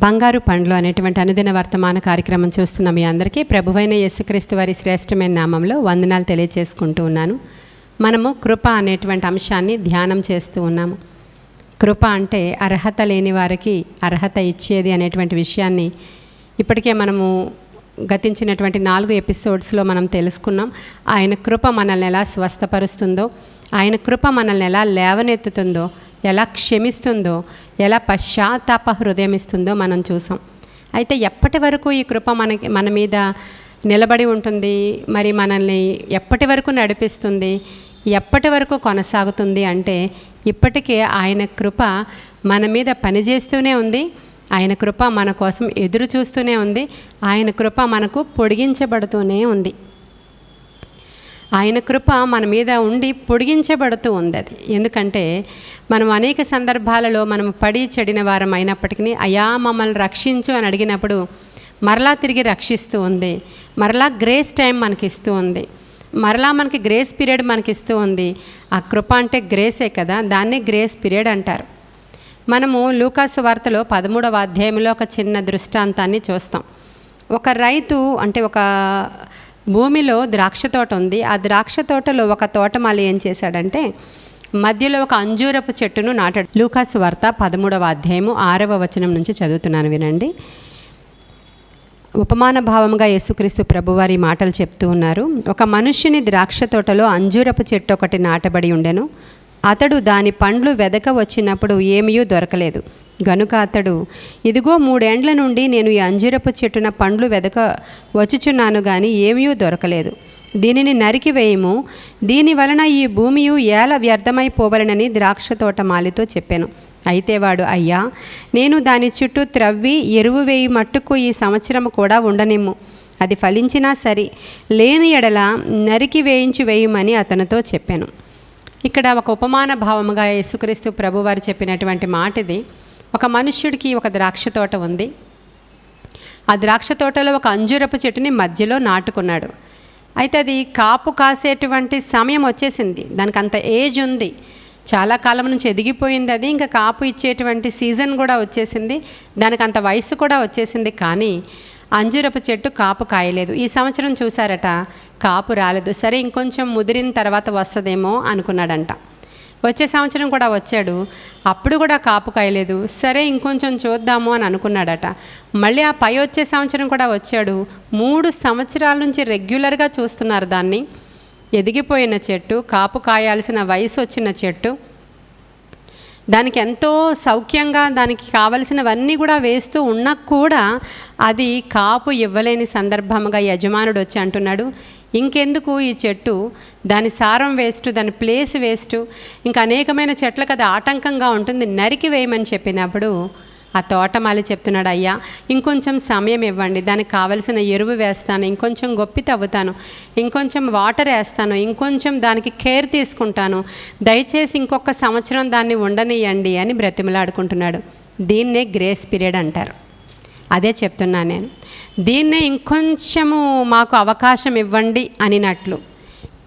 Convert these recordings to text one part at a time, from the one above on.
బంగారు పండ్లు అనేటువంటి అనుదిన వర్తమాన కార్యక్రమం చూస్తున్న మీ అందరికీ ప్రభువైన యేసుక్రీస్తు వారి శ్రేష్టమైన నామంలో వందనాలు తెలియజేసుకుంటూ ఉన్నాను. మనము కృప అనేటువంటి అంశాన్ని ధ్యానం చేస్తూ ఉన్నాము. కృప అంటే అర్హత లేని వారికి అర్హత ఇచ్చేది అనేటువంటి విషయాన్ని ఇప్పటికే మనము గతించినటువంటి 4 ఎపిసోడ్స్లో మనం తెలుసుకున్నాం. ఆయన కృప మనల్ని ఎలా స్వస్థపరుస్తుందో, ఆయన కృప మనల్ని ఎలా లేవనెత్తుతుందో, ఎలా క్షమిస్తుందో, ఎలా పశ్చాత్తాప హృదయం ఇస్తుందో మనం చూసాం. అయితే ఎప్పటి వరకు ఈ కృప మన మీద నిలబడి ఉంటుంది, మరి మనల్ని ఎప్పటి వరకు నడిపిస్తుంది, ఎప్పటి వరకు కొనసాగుతుంది అంటే ఇప్పటికే ఆయన కృప మన మీద పనిచేస్తూనే ఉంది. ఆయన కృప మన కోసం ఎదురు చూస్తూనే ఉంది. ఆయన కృప మనకు పొడిగించబడుతూనే ఉంది. ఆయన కృప మన మీద ఉండి పొడిగించబడుతూ ఉంది. అది ఎందుకంటే మనం అనేక సందర్భాలలో మనం పడి చెడిన వారం అయినప్పటికీ అయా మమ్మల్ని రక్షించు అని అడిగినప్పుడు మరలా తిరిగి రక్షిస్తూ ఉంది. మరలా గ్రేస్ టైం మనకి ఇస్తూ ఉంది. మరలా మనకి గ్రేస్ పీరియడ్ మనకి ఇస్తూ ఉంది. ఆ కృప అంటే గ్రేసే కదా, దాన్నే గ్రేస్ పీరియడ్ అంటారు. మనము లూకాసు వార్తలో 13వ అధ్యాయంలో ఒక చిన్న దృష్టాంతాన్ని చూస్తాం. ఒక రైతు అంటే ఒక భూమిలో ద్రాక్ష తోట ఉంది. ఆ ద్రాక్ష తోటలో ఒక తోటమాలి ఏం చేశాడంటే మధ్యలో ఒక అంజూరపు చెట్టును నాటాడు. లూకాసు వార్త 13వ అధ్యాయము 6వ వచనం నుంచి చదువుతున్నాను, వినండి. ఉపమాన భావంగా యేసుక్రీస్తు ప్రభువారి మాటలు చెప్తూ ఉన్నారు. ఒక మనుష్యుని ద్రాక్ష తోటలో అంజూరపు చెట్టు ఒకటి నాటబడి ఉండెను. అతడు దాని పండ్లు వెదక వచ్చినప్పుడు ఏమీ దొరకలేదు గనుక అతడు, ఇదిగో 3 ఏండ్ల నుండి నేను ఈ అంజూరపు చెట్టున పండ్లు వెదక వచ్చుచున్నాను కానీ ఏమీ దొరకలేదు. దీనిని నరికి వేయము, దీని వలన ఈ భూమి ఏల వ్యర్థమైపోవలనని ద్రాక్ష తోట మాలితో చెప్పాను. అయితే వాడు, అయ్యా, నేను దాని చుట్టూ త్రవ్వి ఎరువు వేయి మట్టుకు ఈ సంవత్సరం కూడా ఉండనిమ్ము, అది ఫలించినా సరి, లేని ఎడల నరికి వేయమని అతనితో చెప్పాను. ఇక్కడ ఒక ఉపమాన భావముగా యేసుక్రీస్తు ప్రభువారు చెప్పినటువంటి మాట ఇది. ఒక మనుష్యుడికి ఒక ద్రాక్ష తోట ఉంది. ఆ ద్రాక్ష తోటలో ఒక అంజూరపు చెట్టుని మధ్యలో నాటుకున్నాడు. అయితే అది కాపు కాసేటువంటి సమయం వచ్చేసింది. దానికి అంత ఏజ్ ఉంది, చాలా కాలం నుంచి ఎదిగిపోయింది. అది ఇంకా కాపు ఇచ్చేటువంటి సీజన్ కూడా వచ్చేసింది, దానికి అంత వయసు కూడా వచ్చేసింది. కానీ అంజూరపు చెట్టు కాపు కాయలేదు. ఈ సంవత్సరం చూసారట, కాపు రాలేదు. సరే ఇంకొంచెం ముదిరిన తర్వాత వస్తుందేమో అనుకున్నాడంట. వచ్చే సంవత్సరం కూడా వచ్చాడు, అప్పుడు కూడా కాపు కాయలేదు. సరే ఇంకొంచెం చూద్దాము అని అనుకున్నాడట. మళ్ళీ ఆ పై వచ్చే సంవత్సరం కూడా వచ్చాడు. 3 సంవత్సరాల నుంచి రెగ్యులర్గా చూస్తున్నారు దాన్ని. ఎదిగిపోయిన చెట్టు, కాపు కాయాల్సిన వయసు వచ్చిన చెట్టు, దానికి ఎంతో సౌఖ్యంగా దానికి కావలసినవన్నీ కూడా వేస్తూ ఉన్నా కూడా అది కాపు ఇవ్వలేని సందర్భంగా యజమానుడు వచ్చి అంటున్నాడు, ఇంకెందుకు ఈ చెట్టు, దాని సారం వేస్ట్, దాని ప్లేస్ వేస్ట్, ఇంకా అనేకమైన చెట్లకు అది ఆటంకంగా ఉంటుంది, నరికి వేయమని చెప్పినప్పుడు ఆ తోటమాలి చెప్తున్నాడు, అయ్యా ఇంకొంచెం సమయం ఇవ్వండి, దానికి కావలసిన ఎరువు వేస్తాను, ఇంకొంచెం గొప్పి తవ్వుతాను, ఇంకొంచెం వాటర్ వేస్తాను, ఇంకొంచెం దానికి కేర్ తీసుకుంటాను, దయచేసి ఇంకొక సంవత్సరం దాన్ని ఉండనియండి అని బ్రతిమలాడుకుంటున్నాడు. దీన్నే గ్రేస్ పీరియడ్ అంటారు. అదే చెప్తున్నాను నేను. దీన్నే ఇంకొంచెము మాకు అవకాశం ఇవ్వండి అనినట్లు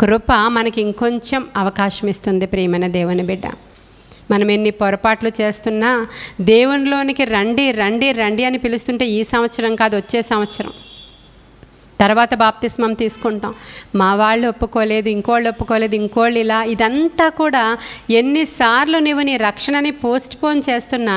కృప మనకి ఇంకొంచెం అవకాశం ఇస్తుంది. ప్రియమైన దేవుని బిడ్డ, మనం ఎన్ని పొరపాట్లు చేస్తున్నా దేవునిలోనికి రండి రండి రండి అని పిలుస్తుంటే ఈ సంవత్సరం కాదు, వచ్చే సంవత్సరం తర్వాత బాప్తిస్మం తీసుకుంటాం. మా వాళ్ళు ఒప్పుకోలేదు, ఇంకోళ్ళు ఒప్పుకోలేదు, ఇంకోళ్ళు ఇలా, ఇదంతా కూడా ఎన్నిసార్లు నువ్వు నీ రక్షణని పోస్ట్పోన్ చేస్తున్నా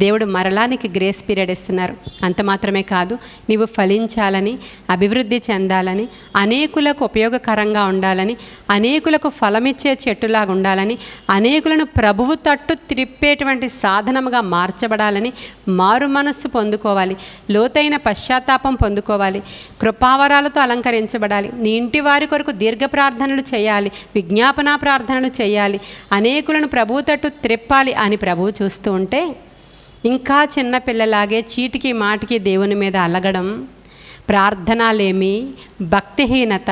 దేవుడు మరలా నీకు గ్రేస్ పీరియడ్ ఇస్తున్నారు. అంత మాత్రమే కాదు, నీవు ఫలించాలని, అభివృద్ధి చెందాలని, అనేకులకు ఉపయోగకరంగా ఉండాలని, అనేకులకు ఫలమిచ్చే చెట్టులాగా ఉండాలని, అనేకులను ప్రభువు తట్టు త్రిప్పేటువంటి సాధనముగా మార్చబడాలని, మారు మనస్సు పొందుకోవాలి, లోతైన పశ్చాత్తాపం పొందుకోవాలి, కృపావరాలతో అలంకరించబడాలి, నీ ఇంటి వారి కొరకు దీర్ఘ ప్రార్థనలు చేయాలి, విజ్ఞాపన ప్రార్థనలు చేయాలి, అనేకులను ప్రభువు తట్టు త్రిప్పాలి అని ప్రభువు చూస్తూ ఉంటే ఇంకా చిన్నపిల్లలాగే చీటికి మాటికి దేవుని మీద అలగడం, ప్రార్థనలేమి, భక్తిహీనత,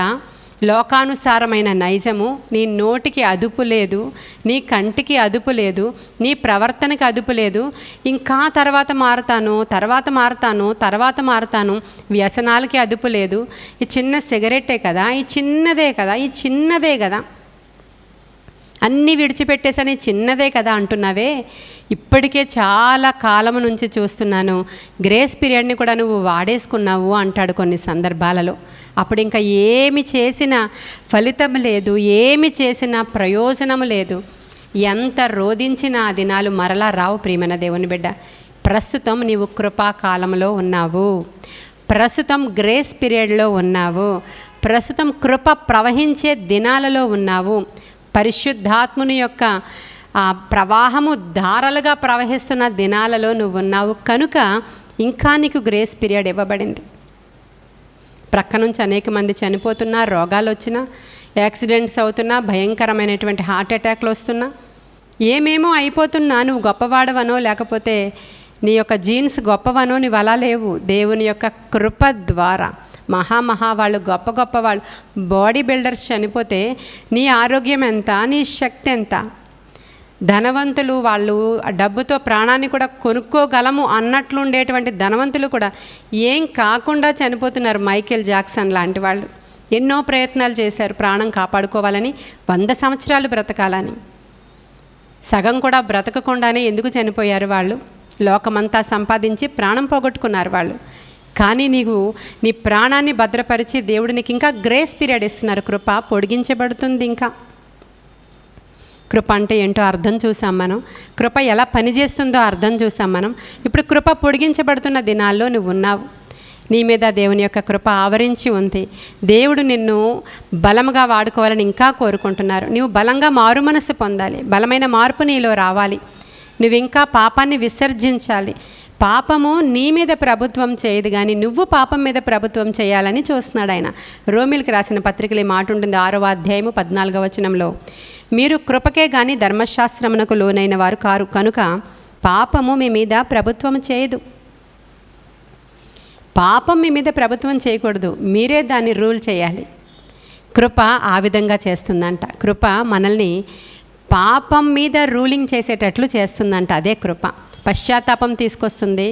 లోకానుసారమైన నైజము, నీ నోటికి అదుపు లేదు, నీ కంటికి అదుపు లేదు, నీ ప్రవర్తనకి అదుపు లేదు, ఇంకా తర్వాత మారుతాను, వ్యసనాలకి అదుపు లేదు, ఈ చిన్న సిగరెట్టే కదా, ఈ చిన్నదే కదా, అన్నీ విడిచిపెట్టేసని చిన్నదే కదా అంటున్నావే, ఇప్పటికే చాలా కాలం నుంచి చూస్తున్నాను, గ్రేస్ పీరియడ్ని కూడా నువ్వు వాడేసుకున్నావు అంటాడు కొన్ని సందర్భాలలో. అప్పుడు ఇంకా ఏమి చేసినా ఫలితం లేదు, ఏమి చేసినా ప్రయోజనం లేదు. ఎంత రోధించినా ఆ దినాలు మరలా రావు ప్రియమైన దేవుని బిడ్డ. ప్రస్తుతం నీవు కృపాకాలంలో ఉన్నావు, ప్రస్తుతం గ్రేస్ పీరియడ్లో ఉన్నావు, ప్రస్తుతం కృప ప్రవహించే దినాలలో ఉన్నావు. పరిశుద్ధాత్ముని యొక్క ఆ ప్రవాహము ధారలుగా ప్రవహిస్తున్న దినాలలో నువ్వు ఉన్నావు కనుక ఇంకా నీకు గ్రేస్ పీరియడ్ ఇవ్వబడింది. ప్రక్క నుంచి అనేక మంది చనిపోతున్నా, రోగాలు వచ్చినా, యాక్సిడెంట్స్ అవుతున్నా, భయంకరమైనటువంటి హార్ట్ అటాక్లు వస్తున్నా, ఏమేమో అయిపోతున్నా, నువ్వు గొప్పవాడవనో లేకపోతే నీ యొక్క జీన్స్ గొప్పవనో నీవు అలా లేవు. దేవుని యొక్క కృప ద్వారా వాళ్ళు గొప్ప వాళ్ళు బాడీ బిల్డర్స్ చనిపోతే నీ ఆరోగ్యం ఎంత, నీ శక్తి ఎంత? ధనవంతులు వాళ్ళు డబ్బుతో ప్రాణాన్ని కూడా కొనుక్కోగలము అన్నట్లు ఉండేటువంటి ధనవంతులు కూడా ఏం కాకుండా చనిపోతున్నారు. మైకేల్ జాక్సన్ లాంటి వాళ్ళు ఎన్నో ప్రయత్నాలు చేశారు ప్రాణం కాపాడుకోవాలని, 100 సంవత్సరాలు బ్రతకాలని. సగం కూడా బ్రతకకుండానే ఎందుకు చనిపోయారు వాళ్ళు? లోకమంతా సంపాదించి ప్రాణం పోగొట్టుకున్నారు వాళ్ళు. కానీ నీవు నీ ప్రాణాన్ని భద్రపరిచి దేవుడు నీకు ఇంకా గ్రేస్ పీరియడ్ ఇస్తున్నారు. కృప పొడిగించబడుతుంది. ఇంకా కృప అంటే ఏంటో అర్థం చూసాం మనం, కృప ఎలా పనిచేస్తుందో అర్థం చూసాం మనం. ఇప్పుడు కృప పొడిగించబడుతున్న దినాల్లో నువ్వు ఉన్నావు. నీ మీద దేవుని యొక్క కృప ఆవరించి ఉంది. దేవుడు నిన్ను బలముగా వాడుకోవాలని ఇంకా కోరుకుంటున్నారు. నువ్వు బలంగా మారు మనసు పొందాలి, బలమైన మార్పు నీలో రావాలి. నువ్వు ఇంకా పాపాన్ని విసర్జించాలి. పాపము నీ మీద ప్రభుత్వం చేయదు, కానీ నువ్వు పాపం మీద ప్రభుత్వం చేయాలని చూస్తున్నాడు ఆయన. రోమిల్కి రాసిన పత్రికలో మాట ఉంటుంది, 6వ అధ్యాయము 14వ వచనంలో, మీరు కృపకే కానీ ధర్మశాస్త్రమునకు లోనైన వారు కారు కనుక పాపము మీ మీద ప్రభుత్వం చేయదు. పాపం మీ మీద ప్రభుత్వం చేయకూడదు, మీరే దాన్ని రూల్ చేయాలి. కృప ఆ విధంగా చేస్తుందంట. కృప మనల్ని పాపం మీద రూలింగ్ చేసేటట్లు చేస్తుందంట. అదే కృప. పశ్చాత్తాపం తీసుకొస్తుంది,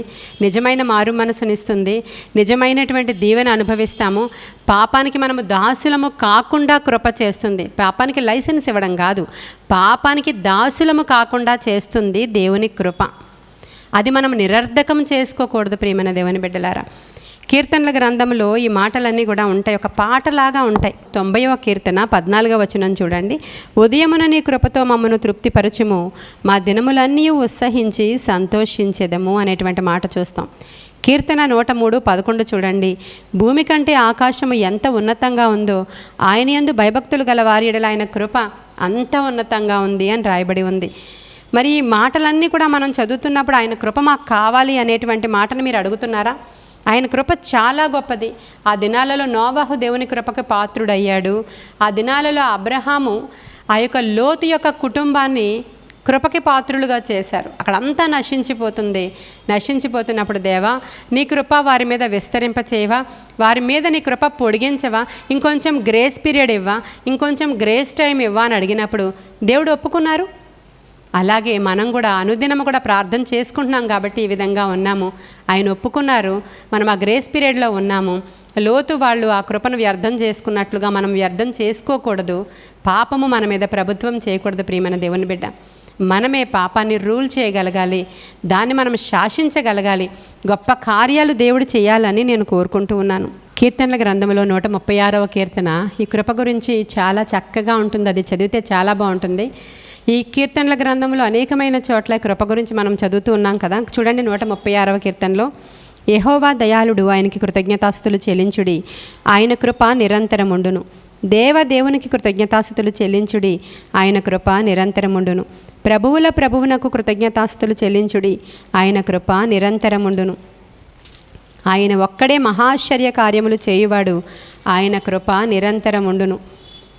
నిజమైన మారు మనసునిస్తుంది, నిజమైనటువంటి దీవెన అనుభవిస్తాము. పాపానికి మనము దాసులము కాకుండా కృప చేస్తుంది. పాపానికి లైసెన్స్ ఇవ్వడం కాదు, పాపానికి దాసులము కాకుండా చేస్తుంది దేవుని కృప. అది మనం నిరర్ధకం చేసుకోకూడదు ప్రియమైన దేవుని బిడ్డలారా. కీర్తనల గ్రంథంలో ఈ మాటలన్నీ కూడా ఉంటాయి, ఒక పాటలాగా ఉంటాయి. 90వ కీర్తన 14వ వచనం చూడండి. ఉదయమున నీ కృపతో మమ్మను తృప్తిపరచుము, మా దినములన్నీ ఉత్సహించి సంతోషించెదము అనేటువంటి మాట చూస్తాం. కీర్తన 103:11 చూడండి. భూమి కంటే ఆకాశము ఎంత ఉన్నతంగా ఉందో ఆయన యందు భయభక్తులు గల వారి యెడల ఆయన కృప అంత ఉన్నతంగా ఉంది అని రాయబడి ఉంది. మరి ఈ మాటలన్నీ కూడా మనం చదువుతున్నప్పుడు ఆయన కృప మాకు కావాలి అనేటువంటి మాటను మీరు అడుగుతున్నారా? ఆయన కృప చాలా గొప్పది. ఆ దినాలలో నోవాహు దేవుని కృపకు పాత్రుడయ్యాడు. ఆ దినాలలో అబ్రహాము ఆ యొక్క లోతు యొక్క కుటుంబాన్ని కృపకి పాత్రులుగా చేశారు. అక్కడంతా నశించిపోతున్నప్పుడు దేవా నీ కృప వారి మీద విస్తరింపచేయవా, వారి మీద నీ కృప పొడిగించవా, ఇంకొంచెం గ్రేస్ పీరియడ్ ఇవ్వా, ఇంకొంచెం గ్రేస్ టైం ఇవ్వా అని అడిగినప్పుడు దేవుడు ఒప్పుకున్నారు. అలాగే మనం కూడా అనుదినము కూడా ప్రార్థన చేసుకుంటున్నాం కాబట్టి ఈ విధంగా ఉన్నాము. ఆయన ఒప్పుకున్నారు, మనం ఆ గ్రేస్ పీరియడ్లో ఉన్నాము. లోతు వాళ్ళు ఆ కృపను వ్యర్థం చేసుకున్నట్లుగా మనం వ్యర్థం చేసుకోకూడదు. పాపము మన మీద ప్రభుత్వం చేయకూడదు ప్రియమైన దేవుని బిడ్డ. మనమే పాపాన్ని రూల్ చేయగలగాలి, దాన్ని మనం శాసించగలగాలి. గొప్ప కార్యాలు దేవుడు చేయాలని నేను కోరుకుంటూ ఉన్నాను. కీర్తనల గ్రంథంలో 136వ కీర్తన ఈ కృప గురించి చాలా చక్కగా ఉంటుంది. అది చదివితే చాలా బాగుంటుంది. ఈ కీర్తనల గ్రంథంలో అనేకమైన చోట్ల కృప గురించి మనం చదువుతూ ఉన్నాం కదా. చూడండి 136వ కీర్తనలో, యెహోవా దయాళుడు, ఆయనకి కృతజ్ఞతాస్తుతులు చెల్లించుడి, ఆయన కృప నిరంతరముండును. దేవునికి కృతజ్ఞతాస్తుతులు చెల్లించుడి, ఆయన కృప నిరంతరముండును. ప్రభువుల ప్రభువునకు కృతజ్ఞతాస్తుతులు చెల్లించుడి, ఆయన కృప నిరంతరముండును. ఆయన ఒక్కడే మహాశ్చర్య కార్యములు చేయువాడు, ఆయన కృప నిరంతరముండును.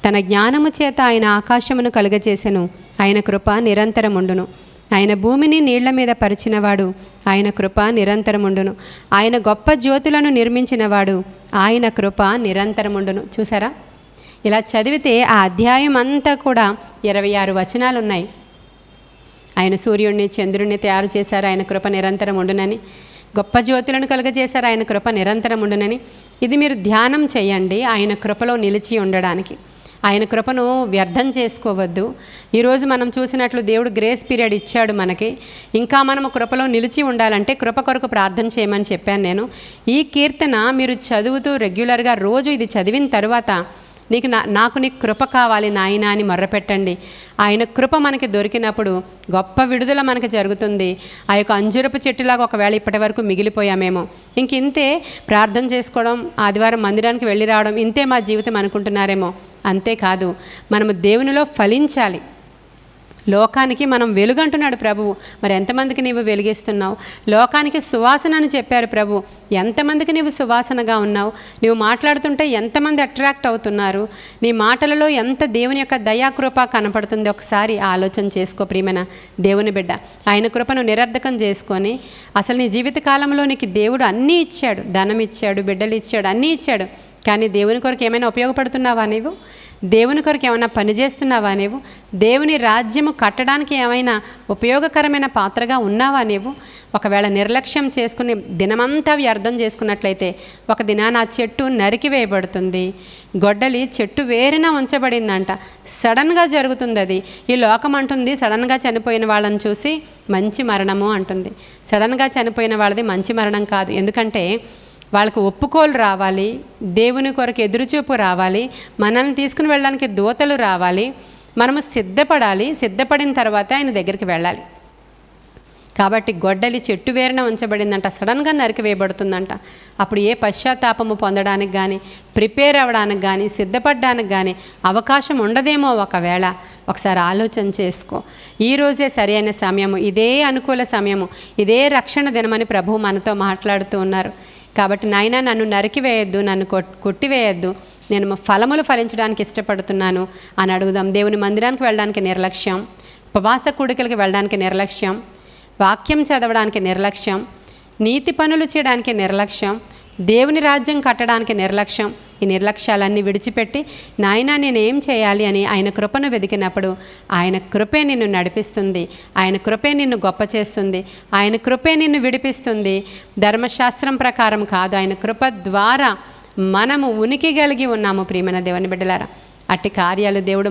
తన జ్ఞానము చేత ఆయన ఆకాశమును కలుగజేసెను, ఆయన కృప నిరంతరముండును. ఆయన భూమిని నీళ్ల మీద పరిచినవాడు, ఆయన కృప నిరంతరముండును. ఆయన గొప్ప జ్యోతులను నిర్మించినవాడు, ఆయన కృప నిరంతరముండును. చూసారా, ఇలా చదివితే ఆ అధ్యాయం అంతా కూడా 26 వచనాలు ఉన్నాయి. ఆయన సూర్యుడిని చంద్రుడిని తయారు చేశారు, ఆయన కృప నిరంతరం ఉండునని. గొప్ప జ్యోతులను కలుగజేశారు, ఆయన కృప నిరంతరం ఉండునని. ఇది మీరు ధ్యానం చేయండి ఆయన కృపలో నిలిచి ఉండడానికి. ఆయన కృపను వ్యర్థం చేసుకోవద్దు. ఈరోజు మనం చూసినట్లు దేవుడు గ్రేస్ పీరియడ్ ఇచ్చాడు మనకి. ఇంకా మనము కృపలో నిలిచి ఉండాలంటే కృప కొరకు ప్రార్థన చేయమని చెప్పాను నేను. ఈ కీర్తన మీరు చదువుతూ రెగ్యులర్గా రోజు ఇది చదివిన తర్వాత నాకు నీ కృప కావాలి నాయనా అని మొర్రపెట్టండి. ఆయన కృప మనకి దొరికినప్పుడు గొప్ప విడుదల మనకి జరుగుతుంది. ఆ యొక్క అంజురపు చెట్టులాగా ఒకవేళ ఇప్పటి వరకు మిగిలిపోయామేమో, ఇంతే ప్రార్థన చేసుకోవడం, ఆదివారం మందిరానికి వెళ్ళి రావడం, ఇంతే మా జీవితం అనుకుంటున్నారేమో. అంతేకాదు, మనము దేవునిలో ఫలించాలి. లోకానికి మనం వెలుగంటున్నాడు ప్రభువు. మరి ఎంతమందికి నీవు వెలిగిస్తున్నావు? లోకానికి సువాసన అని చెప్పారు ప్రభు. ఎంతమందికి నీవు సువాసనగా ఉన్నావు? నీవు మాట్లాడుతుంటే ఎంతమంది అట్రాక్ట్ అవుతున్నారు? నీ మాటలలో ఎంత దేవుని యొక్క దయాకృప కనపడుతుంది? ఒకసారి ఆలోచన చేసుకో ప్రియమైన దేవుని బిడ్డ. ఆయన కృపను నిరర్ధకం చేసుకొని అసలు నీ జీవిత కాలంలో నీకు దేవుడు అన్నీ ఇచ్చాడు. ధనం ఇచ్చాడు, బిడ్డలు ఇచ్చాడు, అన్నీ ఇచ్చాడు. కానీ దేవుని కొరకు ఏమైనా ఉపయోగపడుతున్నావా నీవు? దేవుని కొరకు ఏమైనా పని చేస్తున్నావా నీవు? దేవుని రాజ్యము కట్టడానికి ఏమైనా ఉపయోగకరమైన పాత్రగా ఉన్నావా నీవు? ఒకవేళ నిర్లక్ష్యం చేసుకుని దినమంతా వ్యర్థం చేసుకున్నట్లయితే ఒక దినాన ఆ చెట్టు నరికివేయబడుతుంది. గొడ్డలి చెట్టు వేరున ఉంచబడిందంట. సడన్గా జరుగుతుంది అది. ఈ లోకం అంటుంది సడన్గా చనిపోయిన వాళ్ళని చూసి మంచి మరణము అంటుంది. సడన్గా చనిపోయిన వాళ్ళది మంచి మరణం కాదు. ఎందుకంటే వాళ్ళకు ఒప్పుకోలు రావాలి, దేవుని కొరకు ఎదురుచూపు రావాలి, మనల్ని తీసుకుని వెళ్ళడానికి దూతలు రావాలి, మనము సిద్ధపడాలి. సిద్ధపడిన తర్వాత ఆయన దగ్గరికి వెళ్ళాలి. కాబట్టి గొడ్డలి చెట్టు వేరున ఉంచబడిందంట, సడన్గా నరికివేయబడుతుందంట. అప్పుడు ఏ పశ్చాత్తాపము పొందడానికి కానీ, ప్రిపేర్ అవ్వడానికి కానీ, సిద్ధపడడానికి కానీ అవకాశం ఉండదేమో. ఒకసారి ఆలోచన చేసుకో. ఈరోజే సరైన సమయము, ఇదే అనుకూల సమయము, ఇదే రక్షణ దినమని ప్రభువు మనతో మాట్లాడుతూ ఉన్నారు. కాబట్టి నాయనా, నన్ను నరికివేయద్దు, నన్ను కొట్టివేయద్దు, నేను ఫలములు ఫలించడానికి ఇష్టపడుతున్నాను అని అడుగుదాం. దేవుని మందిరానికి వెళ్ళడానికి నిర్లక్ష్యం, ఉపవాస కూడికలకి వెళ్ళడానికి నిర్లక్ష్యం, వాక్యం చదవడానికి నిర్లక్ష్యం, నీతి పనులు చేయడానికి నిర్లక్ష్యం, దేవుని రాజ్యం కట్టడానికి నిర్లక్ష్యం. ఈ నిర్లక్ష్యాలన్నీ విడిచిపెట్టి నాయనా నేనేం చేయాలి అని ఆయన కృపను వెతికినప్పుడు ఆయన కృపే నిన్ను నడిపిస్తుంది. ఆయన కృపే నిన్ను గొప్ప చేస్తుంది. ఆయన కృపే నిన్ను విడిపిస్తుంది. ధర్మశాస్త్రం ప్రకారం కాదు, ఆయన కృప ద్వారా మనము ఉనికి కలిగి ఉన్నాము. ప్రియమైన దేవుని బిడ్డలారా, అట్టి కార్యాలు దేవుడు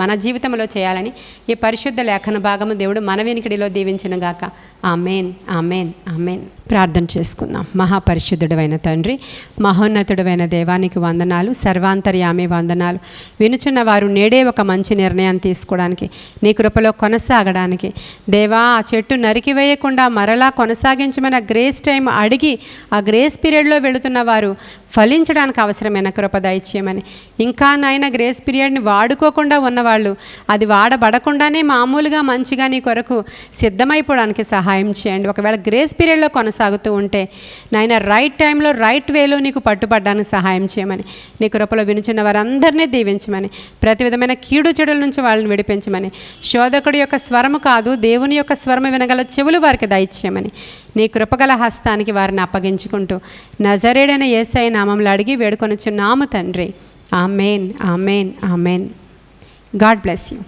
మన జీవితంలో చేయాలని ఈ పరిశుద్ధ లేఖన భాగము దేవుడు మన వినికిడిలో దీవించునుగాక. ఆమేన్, ఆమేన్, ఆమేన్. ప్రార్థన చేసుకుందాం. మహాపరిశుద్ధుడైన తండ్రి, మహోన్నతుడైన దేవానికి వందనాలు, సర్వాంతర్యామి వందనాలు. వినుచున్న వారు నేడే ఒక మంచి నిర్ణయం తీసుకోవడానికి, నీ కృపలో కొనసాగడానికి దేవా, ఆ చెట్టు నరికివేయకుండా మరలా కొనసాగించమని గ్రేస్ టైం అడిగి ఆ గ్రేస్ పీరియడ్లో వెళుతున్న వారు ఫలించడానికి అవసరమైన కృప దయచేయమని, ఇంకా నాయన గ్రేస్ పీరియడ్ని వాడుకోకుండా ఉన్నవాళ్ళు అది వాడబడకుండానే మామూలుగా మంచిగా నీ కొరకు సిద్ధమైపోవడానికి సహాయం చేయండి. ఒకవేళ గ్రేస్ పీరియడ్లో కొనసాగుతూ ఉంటే నాయన రైట్ టైంలో రైట్ వేలో నీకు పట్టుపడడానికి సహాయం చేయమని, నీ కృపలో వినుచున్న వారందరినీ దీవించమని, ప్రతి విధమైన కీడు చెడుల నుంచి వాళ్ళని విడిపించమని, శోధకుడి యొక్క స్వరము కాదు దేవుని యొక్క స్వరము వినగల చెవులు వారికి దయచేయమని నీ కృపగల హస్తానికి వారిని అప్పగించుకుంటూ నజరేడైన యేసయ్య నామములో అడిగి వేడుకొనుచున్నాము తండ్రి. Amen, amen, amen. God bless you.